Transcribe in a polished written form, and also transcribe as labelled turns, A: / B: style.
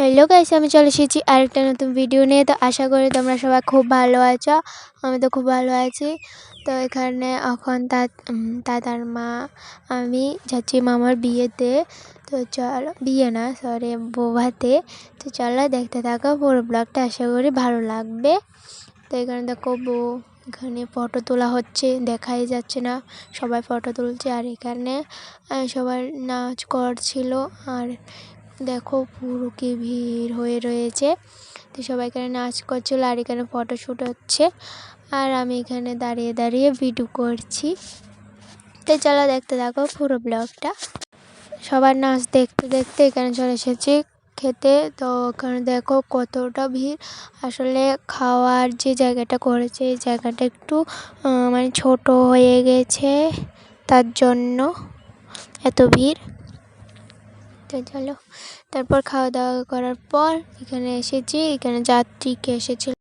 A: Hello guys, আমি চলে এসেছি আরেকটা নতুন ভিডিও নিয়ে। তো আশা করি তোমরা সবাই খুব ভালো আছো। আমি তো খুব ভালো আছি। তো এখানে এখন দাদার মা আমি যাচ্ছি মামার বিয়েতে। তো চলো, বিয়ে না সরি, বৌভাতে। তো চলো দেখতে থাকো পুরো ব্লগটা, আশা করি ভালো লাগবে। তো এখানে দেখো বউ এখানে ফটো তোলা হচ্ছে, দেখাই যাচ্ছে না, সবাই ফটো তুলছে। আর এখানে সবাই নাচ করছিল। আর দেখো পুরো কি ভিড় হয়ে রয়েছে। তো সবাই এখানে নাচ করছিল আর এখানে ফটোশ্যুট হচ্ছে। আর আমি এখানে দাঁড়িয়ে দাঁড়িয়ে ভিডিও করছি। তো চলো দেখতে থাকো পুরো ব্লগটা। সবার নাচ দেখতে দেখতে এখানে চলে এসেছি খেতে। তো ওখানে দেখো কতটা ভিড়। আসলে খাওয়ার যে জায়গাটা করেছে, এই জায়গাটা একটু মানে ছোট হয়ে গেছে, তার জন্য এত ভিড়। তো চলো, তারপর খাওয়া দাওয়া করার পর এখানে এসেছি। এখানে যাত্রীকে এসেছিল